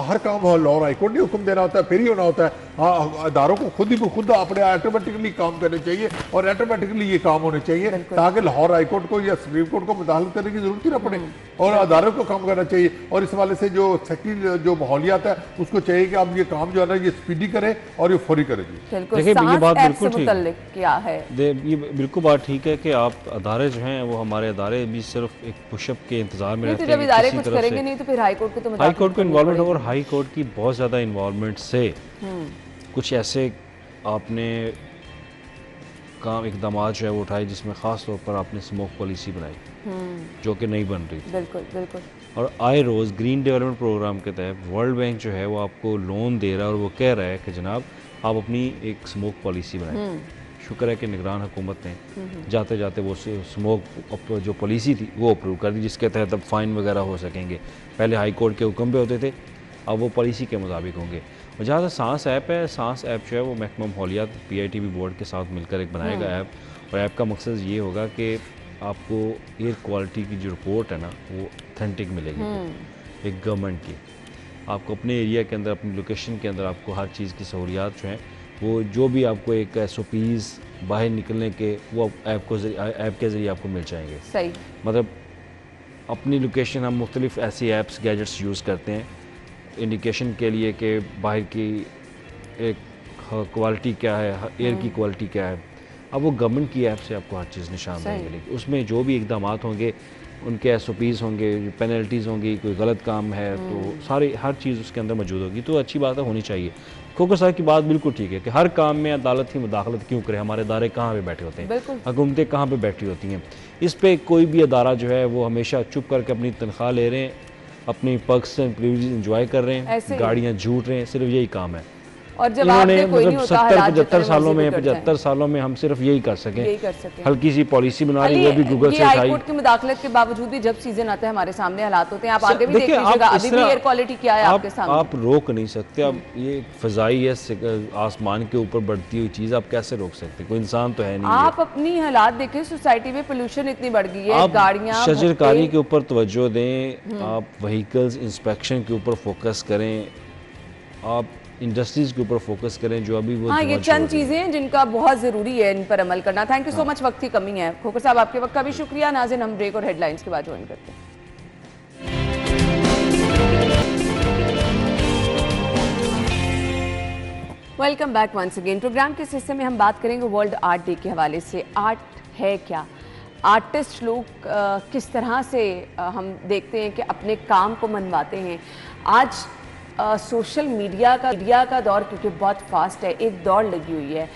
हर काम लाहौर हाई कोर्ट ने हुक्म देना होता है, फिर ही होना होता है। हाँ, इदारों को खुद अपने ऑटोमेटिकली काम करने चाहिए, और ऑटोमेटिकली ये काम होने चाहिए, ताकि लाहौर हाई कोर्ट को या सुप्रीम कोर्ट को मुदाखलत करने की जरूरत ही ना पड़े, और इदारों को काम करना चाहिए। और इस वाले से जो सेक्रेटरी जो माहौलियात है, उसको चाहिए कि अब ये काम जो है ना, ये स्पीडी करे और ये फौरी करे। देखिए, ये बात बिल्कुल ठीक क्या है, ये बिल्कुल बात ठीक है कि आप अदारे जो हैं, वो हमारे अदारे भी सिर्फ एक पुशअप के इंतजार में रहते हैं। जब इदारे कुछ करेंगे नहीं तो फिर हाई कोर्ट को, तो हाई कोर्ट को इन्वॉल्वमेंट, और हाई कोर्ट की बहुत ज़्यादा इन्वॉल्वमेंट से कुछ ऐसे आपने काम इकदाम जो है वो उठाए, जिसमें ख़ास तौर पर आपने स्मोक पॉलिसी बनाई जो कि नहीं बन रही थी। बिल्कुल बिल्कुल। और आए रोज़ ग्रीन डेवलपमेंट प्रोग्राम के तहत वर्ल्ड बैंक जो है वो आपको लोन दे रहा है, और वो कह रहा है कि जनाब आप अपनी एक स्मोक पॉलिसी बनाएं। शुक्र है कि निगरान हुकूमत ने जाते जाते वो स्मोक जो पॉलिसी थी वो अप्रूव कर दी, जिसके तहत अब फ़ाइन वगैरह हो सकेंगे। पहले हाई कोर्ट के हुक्म पे होते थे, अब वो पॉलिसी के मुताबिक होंगे। और जहाँ से सांस ऐप है, सांस ऐप जो है वो महकमा माहौलियात PITB बोर्ड के साथ मिलकर एक बनाएगा ऐप, और ऐप का मकसद ये होगा कि आपको एयर क्वालिटी की जो रिपोर्ट है ना, वो ऑथेंटिक मिलेगी एक गवर्नमेंट की। आपको अपने एरिया के अंदर, अपनी लोकेशन के अंदर आपको हर चीज़ की सहूलियात जो हैं, वो जो भी आपको एक SOPs बाहर निकलने के, वो ऐप के ज़रिए आपको मिल जाएंगे। सही, मतलब अपनी लोकेशन हम मुख्तलिफ ऐसी ऐप्स गैजेट्स यूज़ करते हैं इंडिकेशन के लिए कि बाहर की एक क्वालिटी क्या है, एयर की क्वालिटी क्या है। अब वो गवर्नमेंट की ऐप से आपको हर चीज़ निशानदेही मिलेगी। उसमें जो भी इकदाम होंगे, उनके SOPs होंगे, पेनल्टीज़ होंगी, कोई गलत काम है तो सारी हर चीज़ उसके अंदर मौजूद होगी। तो अच्छी बात है, होनी चाहिए। खोखर साहब की बात बिल्कुल ठीक है कि हर काम में अदालत ही मुदाखलत क्यों करे, हमारे अदारे कहाँ पे बैठे होते हैं, हुकूमतें कहाँ पे बैठी होती हैं। इस पर कोई भी अदारा जो है वो हमेशा चुप करके अपनी तनख्वाह ले रहे हैं, अपनी पर्क्स एंड प्रिविलेज इंजॉय कर रहे हैं, गाड़ियाँ झूठ रहे हैं, सिर्फ यही काम है। और जब इन्होंने आपने कोई नहीं मतलब होता, 70-75 सालों में 75 सालों में हम सिर्फ यही कर सकें। हल्की सी पॉलिसी बना रही, वो भी गूगल से हाई कोर्ट की मुदाखलत के बावजूद भी जब सीजन आता है हमारे सामने हालात होते हैं। आप आगे भी देख लीजिएगा, अभी भी एयर क्वालिटी क्या है आपके सामने। आप रोक नहीं सकते। अब ये फजाई है, आसमान के ऊपर बढ़ती हुई चीज, आप कैसे रोक सकते? कोई इंसान तो है नहीं। आप अपनी हालात देखें, सोसाइटी में पोल्यूशन इतनी बढ़ गई है, गाड़ियां, शजरकारी के ऊपर तवज्जो दें, आप व्हीकल्स इंस्पेक्शन के ऊपर फोकस करें, आप इंडस्ट्रीज के ऊपर फोकस करें जो अभी वो। हाँ, ये चंद चीजें हैं जिनका बहुत जरूरी है इन पर अमल करना। Thank you so much. वक्त की कमी है खोकर साहब, आपके वक्त का भी शुक्रिया। नाज़रीन, हम ब्रेक और हेडलाइंस के बाद ज्वाइन करते हैं। Welcome back once again. Programme के इस हिस्से में हम बात करेंगे वर्ल्ड आर्ट डे के हवाले से। आर्ट है क्या, आर्टिस्ट लोग किस तरह से हम देखते हैं कि अपने काम को मनवाते हैं। आज सोशल मीडिया का दौर क्योंकि बहुत फास्ट है, एक दौड़ लगी हुई है।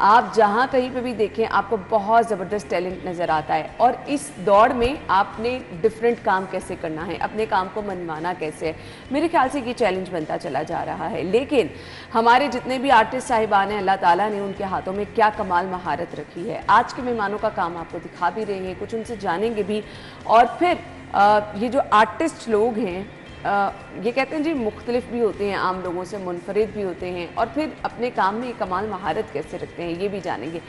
आप जहाँ कहीं पे भी देखें आपको बहुत ज़बरदस्त टैलेंट नज़र आता है, और इस दौड़ में आपने डिफरेंट काम कैसे करना है, अपने काम को मनवाना कैसे है, मेरे ख्याल से ये चैलेंज बनता चला जा रहा है। लेकिन हमारे जितने भी आर्टिस्ट साहिबान हैं, अल्लाह ताला ने उनके हाथों में क्या कमाल महारत रखी है। आज के मेहमानों का काम आपको दिखा भी रहे हैं, कुछ उनसे जानेंगे भी। और फिर ये जो आर्टिस्ट लोग हैं, ये कहते हैं जी मुख्तलिफ भी होते हैं, आम लोगों से मुनफरिद भी होते हैं, और फिर अपने काम में कमाल महारत कैसे रखते हैं ये भी जानेंगे।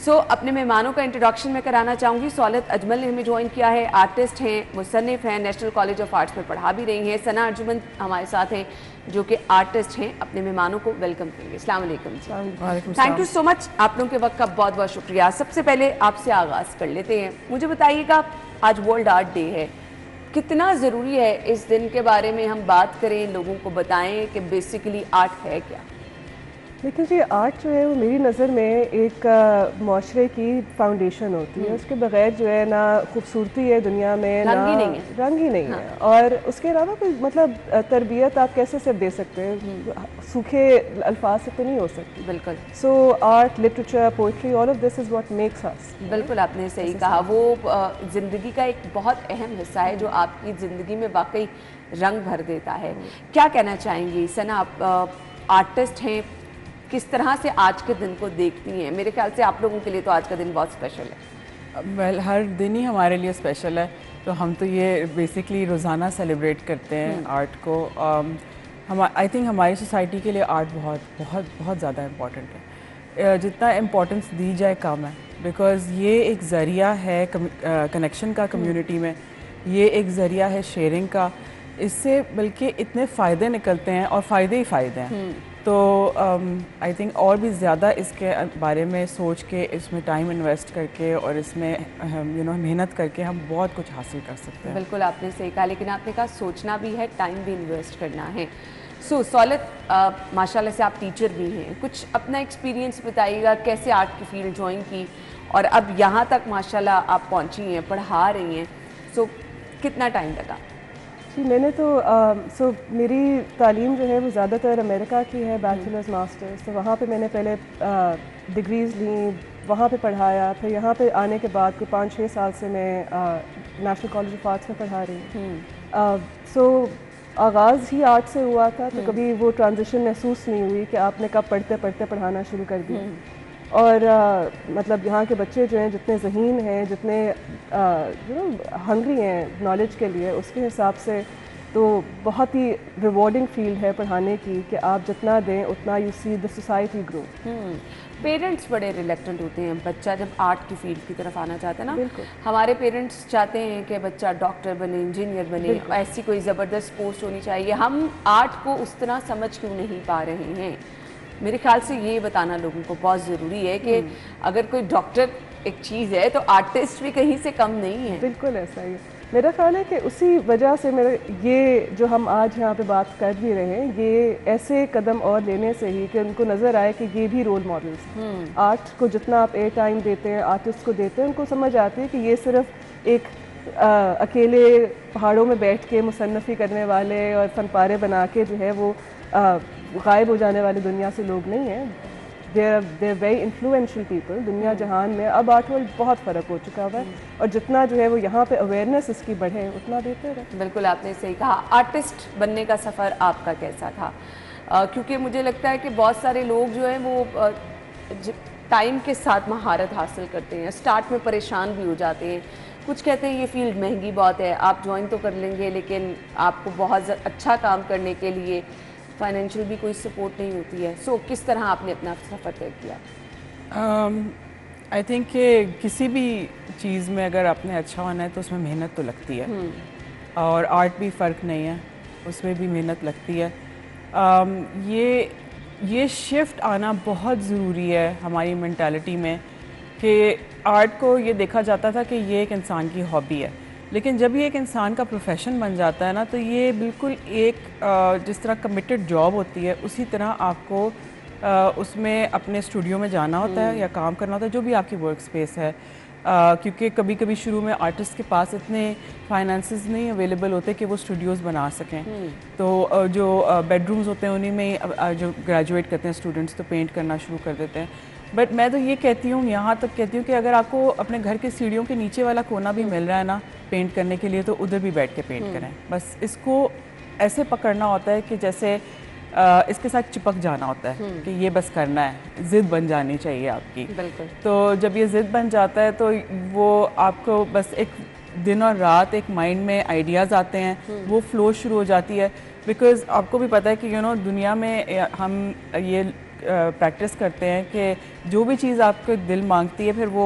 अपने मेहमानों का इंट्रोडक्शन मैं कराना चाहूँगी। सौलत अजमल ने हमें ज्वाइन किया है, आर्टिस्ट हैं, मुसन्निफ हैं, नेशनल कॉलेज ऑफ आर्ट्स में पढ़ा भी रही हैं। सना अर्जुमन हमारे साथ हैं जो कि आर्टिस्ट हैं। अपने मेहमानों को वेलकम करेंगे। अस्सलाम वालेकुम। थैंक यू सो मच, आप लोगों के वक्त का बहुत बहुत शुक्रिया। सबसे पहले आपसे आगाज़ कर लेते हैं, मुझे बताइएगा आज वर्ल्ड आर्ट डे है, कितना ज़रूरी है इस दिन के बारे में हम बात करें, लोगों को बताएं कि बेसिकली आर्ट है क्या? देखिए जी, आर्ट जो है वो मेरी नज़र में एक माशरे की फाउंडेशन होती है। उसके बगैर जो है ना खूबसूरती है दुनिया में, रंग ही नहीं है। और उसके अलावा कोई मतलब तरबियत आप कैसे सिर्फ दे सकते हैं, सूखे अल्फाज से तो नहीं हो सकती। बिल्कुल। So art, literature, poetry, all of this is what makes us. बिल्कुल, आपने सही कहा। वो ज़िंदगी का एक बहुत अहम हिस्सा है जो आपकी ज़िंदगी में वाकई रंग भर देता है। क्या कहना चाहेंगी सना, आप आर्टिस्ट हैं, किस तरह से आज के दिन को देखती हैं? मेरे ख्याल से आप लोगों के लिए तो आज का दिन बहुत स्पेशल है। वेल, हर दिन ही हमारे लिए स्पेशल है, तो हम तो ये बेसिकली रोज़ाना सेलिब्रेट करते हैं आर्ट को। आई थिंक हमारी सोसाइटी के लिए आर्ट बहुत बहुत बहुत ज़्यादा इम्पॉर्टेंट है। जितना इम्पोर्टेंस दी जाए कम है, बिकॉज़ ये एक ज़रिया है कनेक्शन का कम्युनिटी में, ये एक ज़रिया है शेयरिंग का। इससे बल्कि इतने फ़ायदे निकलते हैं और फ़ायदे ही फ़ायदे हैं। तो आई थिंक और भी ज़्यादा इसके बारे में सोच के, इसमें टाइम इन्वेस्ट करके और इसमें मेहनत करके हम बहुत कुछ हासिल कर सकते हैं। बिल्कुल, आपने सही कहा, लेकिन आपने कहा सोचना भी है, टाइम भी इन्वेस्ट करना है। सौलत, माशाल्लाह से आप टीचर भी हैं, कुछ अपना एक्सपीरियंस बताइएगा, कैसे आर्ट की फील्ड ज्वाइन की और अब यहाँ तक माशाल्लाह आप पहुँची हैं, पढ़ा रही हैं। कितना टाइम लगा? जी, मैंने तो मेरी तालीम जो है वो ज़्यादातर अमेरिका की है, बैचलर्स मास्टर्स। तो वहाँ पे मैंने पहले डिग्रीज़ ली, वहाँ पे पढ़ाया, फिर यहाँ पे आने के बाद कोई 5-6 साल से मैं नेशनल कॉलेज ऑफ आर्ट्स में पढ़ा रही हूँ। आगाज़ ही आर्ट से हुआ था, तो कभी वो ट्रांजिशन महसूस नहीं हुई कि आपने कब पढ़ते पढ़ते पढ़ाना शुरू कर दिया। और मतलब यहाँ के बच्चे जो हैं जितने ज़हीन हैं, जितने हंग्री हैं नॉलेज के लिए, उसके हिसाब से तो बहुत ही रिवॉर्डिंग फील्ड है पढ़ाने की कि आप जितना दें उतना you see the society grow. Parents बड़े रिलेक्टेंट होते हैं, बच्चा जब आर्ट की फील्ड की तरफ आना चाहता है ना। बिल्कुल। हमारे पेरेंट्स चाहते हैं कि बच्चा डॉक्टर बने, इंजीनियर बने, ऐसी कोई ज़बरदस्त पोस्ट होनी चाहिए। हम आर्ट को उस तरह समझ क्यों नहीं पा रहे हैं? मेरे ख्याल से ये बताना लोगों को बहुत ज़रूरी है कि अगर कोई डॉक्टर एक चीज़ है तो आर्टिस्ट भी कहीं से कम नहीं है। बिल्कुल ऐसा ही है। मेरा ख्याल है कि उसी वजह से मेरा ये जो हम आज यहाँ पे बात कर भी रहे हैं, ये ऐसे कदम और लेने से ही कि उनको नज़र आए कि ये भी रोल मॉडल्स हैं। आर्ट को जितना आप एयर टाइम देते हैं, आर्टिस्ट को देते हैं, उनको समझ आती है कि ये सिर्फ एक अकेले पहाड़ों में बैठ के मुसन्नफ़ी करने वाले और फनपारे बना के जो है वो गायब हो जाने वाली दुनिया से लोग नहीं हैं। they're very influential people दुनिया जहान में। अब आर्ट वर्ल्ड बहुत फ़र्क हो चुका हुआ है, और जितना जो है वो यहाँ पे अवेयरनेस इसकी बढ़े उतना बेहतर है। बिल्कुल, आपने सही कहा। आर्टिस्ट बनने का सफ़र आपका कैसा था? क्योंकि मुझे लगता है कि बहुत सारे लोग जो हैं वो टाइम के साथ महारत हासिल करते हैं, स्टार्ट में परेशान भी हो जाते हैं। कुछ कहते हैं ये फील्ड महंगी बहुत है, आप ज्वाइन तो कर लेंगे लेकिन आपको बहुत अच्छा काम करने के लिए फाइनेंशियल भी कोई सपोर्ट नहीं होती है। सो किस तरह आपने अपना सफ़र तय किया? आई थिंक कि किसी भी चीज़ में अगर आपने अच्छा होना है तो उसमें मेहनत तो लगती है, और आर्ट भी फ़र्क नहीं है, उसमें भी मेहनत लगती है। ये शिफ्ट आना बहुत ज़रूरी है हमारी मेंटालिटी में कि आर्ट को ये देखा जाता था कि ये एक इंसान की हॉबी है, लेकिन जब ये एक इंसान का प्रोफेशन बन जाता है ना, तो ये बिल्कुल एक जिस तरह कमिटेड जॉब होती है उसी तरह आपको उसमें अपने स्टूडियो में जाना होता है या काम करना होता है, जो भी आपकी वर्क स्पेस है। क्योंकि कभी कभी शुरू में आर्टिस्ट के पास इतने फाइनेंसेस नहीं अवेलेबल होते कि वो स्टूडियोज़ बना सकें, तो जो बेडरूम्स होते हैं उन्हीं में जो ग्रेजुएट करते हैं स्टूडेंट्स तो पेंट करना शुरू कर देते हैं। बट मैं तो ये कहती हूँ, यहाँ तक कहती हूँ कि अगर आपको अपने घर के सीढ़ियों के नीचे वाला कोना भी मिल रहा है ना पेंट करने के लिए, तो उधर भी बैठ के पेंट करें। बस इसको ऐसे पकड़ना होता है कि जैसे इसके साथ चिपक जाना होता है कि ये बस करना है, ज़िद बन जानी चाहिए आपकी। बिल्कुल। तो जब ये ज़िद बन जाता है तो वो आपको बस एक दिन और रात एक माइंड में आइडियाज़ आते हैं, वो फ्लो शुरू हो जाती है। बिकॉज़ आपको भी पता है कि दुनिया में हम ये प्रैक्टिस करते हैं कि जो भी चीज़ आपके दिल मांगती है फिर वो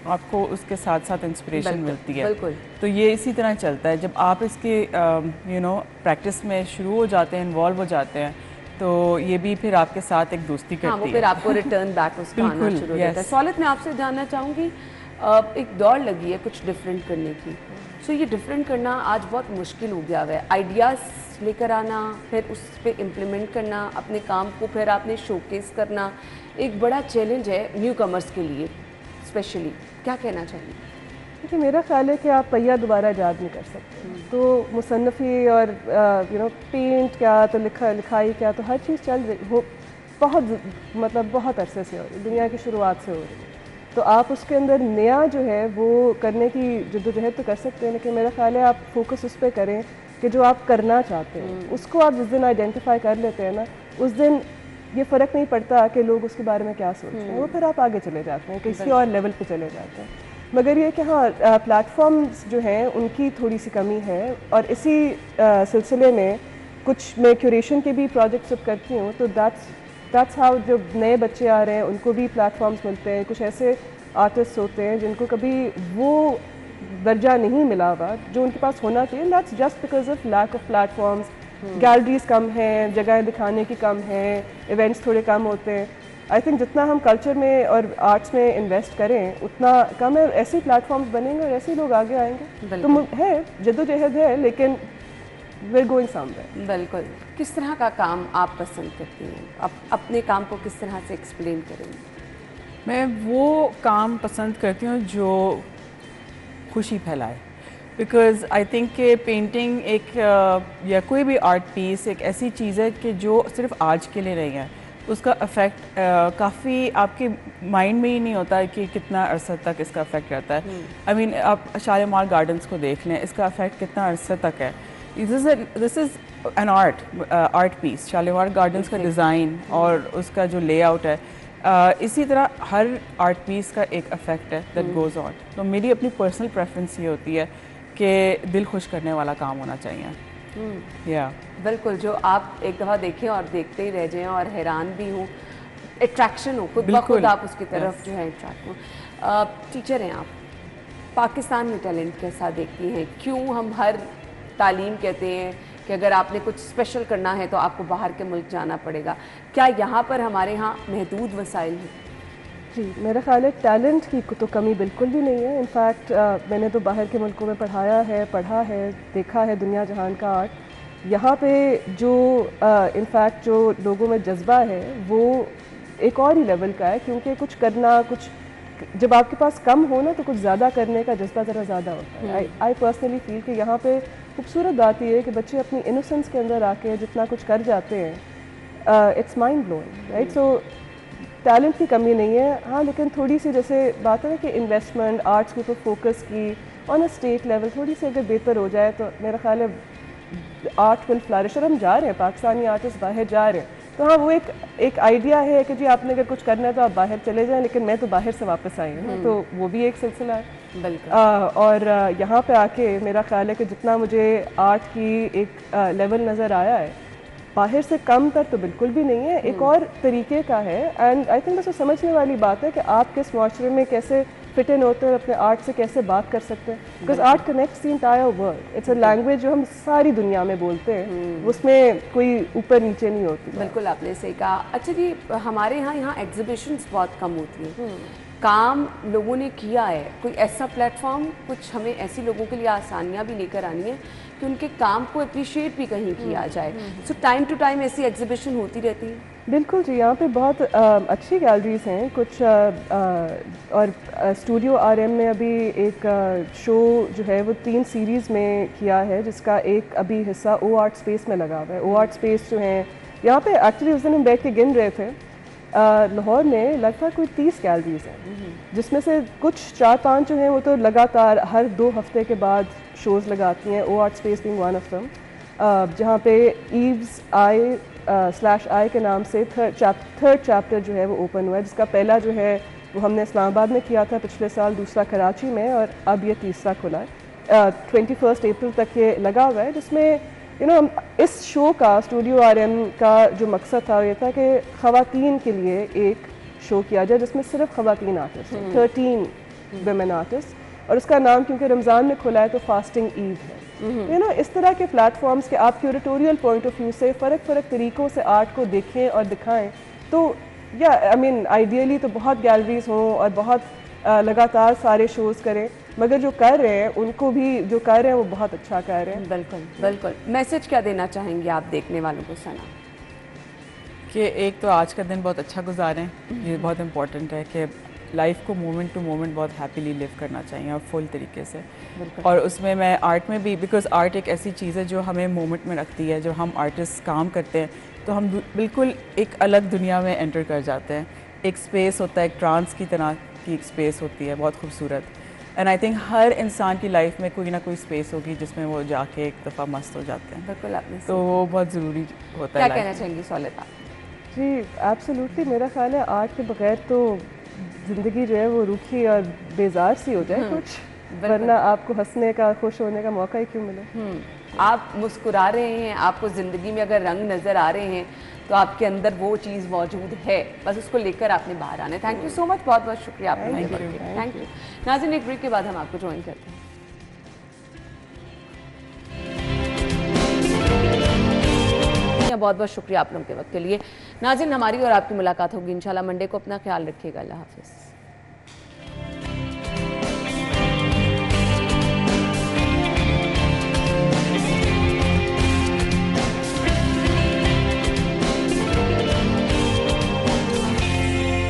आपको उसके साथ साथ इंस्पिरेशन मिलती है। तो ये इसी तरह चलता है, जब आप इसके प्रैक्टिस में शुरू हो जाते हैं, इन्वॉल्व हो जाते हैं, तो ये भी फिर आपके साथ एक दोस्ती करती है। वो फिर आपको रिटर्न बैक उसका आना शुरू हो जाता है। सौलत, मैं आपसे जानना चाहूँगी, एक दौड़ लगी है कुछ डिफरेंट करने की, सो ये डिफरेंट करना आज बहुत मुश्किल हो गया है। आइडियाज़ लेकर आना, फिर उस पर इम्प्लीमेंट करना, अपने काम को फिर आपने शोकेस करना, एक बड़ा चैलेंज है न्यू कमर्स के लिए स्पेशली। क्या कहना चाहिए? देखिए, मेरा ख्याल है कि आप पहिया दोबारा ईजाद नहीं कर सकते। तो मुसन्नफ़ी और पेंट क्या तो लिखाई क्या, तो हर चीज़ चल रही हो बहुत अरसे से हो रही, दुनिया की शुरुआत से हो रही है। तो आप उसके अंदर नया जो है वो करने की जद्दोजहद तो कर सकते हैं, लेकिन मेरा ख्याल है आप फोकस उस पर करें कि जो आप करना चाहते हैं उसको आप जिस दिन आइडेंटिफाई कर लेते हैं ना, उस दिन ये फ़र्क नहीं पड़ता कि लोग उसके बारे में क्या सोच रहे हैं, वो फिर आप आगे चले जाते हैं, किसी और लेवल पे चले जाते हैं। मगर ये कि हाँ, प्लेटफॉर्म्स जो हैं उनकी थोड़ी सी कमी है, और इसी सिलसिले में कुछ मैं क्यूरेशन के भी प्रोजेक्ट्स अब करती हूँ, तो दैट्स हाउ जो नए बच्चे आ रहे हैं उनको भी प्लेटफॉर्म्स मिलते हैं। कुछ ऐसे आर्टिस्ट होते हैं जिनको कभी वो दर्जा नहीं मिला हुआ जो उनके पास होना चाहिए, that's just because of lack of platforms. Galleries कम हैं, जगह दिखाने की कम है, इवेंट्स थोड़े कम होते हैं। आई थिंक जितना हम कल्चर में और आर्ट्स में इन्वेस्ट करें उतना कम है, ऐसे प्लेटफॉर्म्स बनेंगे और ऐसे लोग आगे आएंगे। तो है जद्दोजहद है, लेकिन we're going somewhere। बिल्कुल। किस तरह का काम आप पसंद करती हैं? अपने काम को किस तरह से एक्सप्लेन करेंगे? मैं वो काम पसंद करती हूँ जो खुशी फैलाए, बिकॉज़ आई थिंक कि पेंटिंग एक या कोई भी आर्ट पीस एक ऐसी चीज़ है कि जो सिर्फ आज के लिए नहीं है, उसका इफ़ेक्ट काफ़ी आपके माइंड में ही नहीं होता है कि कितना अरसे तक इसका इफ़ेक्ट रहता है। आई मीन आप शालीमार गार्डन्स को देख लें, इसका इफ़ेक्ट कितना अरसे तक है। This is an art piece. Shalimar gardens का डिज़ाइन और उसका जो लेआउट है, इसी तरह हर आर्ट पीस का एक इफ़ेक्ट है दैट गोज़ ऑन। तो मेरी अपनी पर्सनल प्रेफरेंस ये होती है कि दिल खुश करने वाला काम होना चाहिए। या बिल्कुल, जो आप एक दफ़ा देखें और देखते ही रह जाएं और हैरान भी हों, अट्रैक्शन हो, खुद ब खुद आप उसकी तरफ जो है अट्रैक्ट हो। टीचर हैं आप, पाकिस्तान में टैलेंट कैसा देखती हैं? क्यों हम हर तालीम कहते हैं कि अगर आपने कुछ स्पेशल करना है तो आपको बाहर के मुल्क जाना पड़ेगा? क्या यहाँ पर हमारे यहाँ महदूद वसाइल हैं? जी, मेरा ख्याल है टैलेंट की तो कमी बिल्कुल भी नहीं है। इनफैक्ट मैंने तो बाहर के मुल्कों में पढ़ा है, देखा है दुनिया जहान का आर्ट। यहाँ पे जो इनफैक्ट जो लोगों में जज्बा है वो एक और ही लेवल का है, क्योंकि कुछ करना, कुछ जब आपके पास कम हो ना तो कुछ ज़्यादा करने का जज्बा ज़रा ज़्यादा होता है। आई पर्सनली फील कि यहाँ पे खूबसूरत बात यह है कि बच्चे अपनी इनोसेंस के अंदर आके जितना कुछ कर जाते हैं, it's mind blowing, right. So talent की कमी नहीं है, हाँ, लेकिन थोड़ी सी जैसे बात है ना कि इन्वेस्टमेंट आर्ट्स के ऊपर फोकस की ऑन अ स्टेट लेवल थोड़ी सी अगर बेहतर हो जाए तो मेरा ख्याल है आर्ट विल फ्लरिश। और हम जा रहे हैं, पाकिस्तानी आर्टिस्ट बाहर जा रहे हैं, तो हाँ वो एक आइडिया है कि जी आपने अगर कुछ करना है तो आप बाहर चले जाएं, लेकिन मैं तो बाहर से वापस आई हूँ, तो वो भी एक सिलसिला है। बिल्कुल। और यहाँ पे आके मेरा ख्याल है कि जितना मुझे आर्ट की एक लेवल नज़र आया है, बाहर से कम तर तो बिल्कुल भी नहीं है, एक और तरीके का है। एंड आई थिंक बस वो समझने वाली बात है कि आप किस माशरे में कैसे फिट इन होते हैं और अपने आर्ट से कैसे बात कर सकते हैं, because art connects the entire world. It's a language जो हम सारी दुनिया में बोलते हैं, उसमें कोई ऊपर नीचे नहीं होती। बिल्कुल आपने सही कहा। अच्छा जी, हमारे यहाँ एग्जीबिशंस बहुत कम होती हैं, काम लोगों ने किया है, कोई ऐसा प्लेटफॉर्म, कुछ हमें ऐसी लोगों के लिए आसानियाँ भी लेकर आनी है कि उनके काम को अप्रिशिएट भी कहीं किया जाए। सो टाइम टू टाइम ऐसी एग्जीबिशन होती रहती है? बिल्कुल जी, यहाँ पे बहुत अच्छी गैलरीज हैं कुछ, और स्टूडियो आरएम में अभी एक शो जो है वो 3 सीरीज़ में किया है, जिसका एक अभी हिस्सा ओ आर्ट स्पेस में लगा हुआ है। ओ आर्ट स्पेस जो है यहाँ पे एक्चुअली उस दिन हम बैठ के गिन रहे थे, लाहौर में लगभग कोई 30 गैलरीज हैं, जिसमें से कुछ 4-5 जो हैं वो तो लगातार हर 2 हफ्ते के बाद शोज़ लगाती हैं, O art space being one of them, जहाँ पे ईव्स आई के नाम से थर्ड चैप्टर जो है वो ओपन हुआ है, जिसका पहला जो है वो हमने इस्लामाबाद में किया था पिछले साल, दूसरा कराची में, और अब ये तीसरा खुला है। 21 अप्रैल तक ये लगा हुआ है, जिसमें इस शो का स्टूडियो आरएम का जो मकसद था ये था कि ख़वातीन के लिए एक शो किया जाए जिसमें सिर्फ ख़वातीन आर्टिस्ट हैं, 13 वुमेन आर्टिस्ट, और उसका नाम क्योंकि रमज़ान में खुला है तो फास्टिंग ईद है। इस तरह के प्लेटफॉर्म्स के आप क्यूरेटोरियल पॉइंट ऑफ व्यू से फ़र्क तरीक़ों से आर्ट को देखें और दिखाएं, तो या आई मीन आइडियली तो बहुत गैलरीज हों और बहुत लगातार सारे शोज़ करें, मगर जो कर रहे हैं उनको भी जो कर रहे हैं वो बहुत अच्छा कर रहे हैं। बिल्कुल बिल्कुल। मैसेज क्या देना चाहेंगे आप देखने वालों को सना? कि एक तो आज का दिन बहुत अच्छा गुजारें, ये बहुत इम्पॉर्टेंट है कि लाइफ को मोमेंट टू मोमेंट बहुत हैप्पीली लिव करना चाहिए और फुल तरीके से। और उसमें मैं आर्ट में भी, बिकॉज आर्ट एक ऐसी चीज़ है जो हमें मोमेंट में रखती है, जब हम आर्टिस्ट काम करते हैं तो हम बिल्कुल एक अलग दुनिया में एंटर कर जाते हैं। एक स्पेस होता है, एक ट्रांस की तरह की एक स्पेस होती है, बहुत खूबसूरत। एंड आई थिंक हर इंसान की लाइफ में कोई ना कोई स्पेस होगी जिसमें वो जाके एक दफ़ा मस्त हो जाते हैं। बिल्कुल आपने, तो वो बहुत ज़रूरी होता है। क्या कहना चाहेंगी सौलत आप? जी एब्सोल्युटली, मेरा ख्याल है आर्ट के बगैर तो ज़िंदगी जो है वो रूखी और बेजार सी हो जाए कुछ, वरना आपको हंसने का, खुश होने का मौका ही क्यों मिले। आप मुस्कुरा रहे हैं, आपको ज़िंदगी में अगर रंग नज़र आ रहे हैं तो आपके अंदर वो चीज़ मौजूद है, बस उसको लेकर आपने बाहर आना है। थैंक यू सो मच, बहुत बहुत शुक्रिया आपने। Thank you. नाज़रीन, एक ब्रेक के बाद हम आपको ज्वाइन करते हैं। बहुत बहुत शुक्रिया आप लोगों के वक्त के लिए। नाज़रीन, हमारी और आपकी मुलाकात होगी इंशाल्लाह मंडे को। अपना ख्याल रखिएगा। अल्लाह हाफिज़।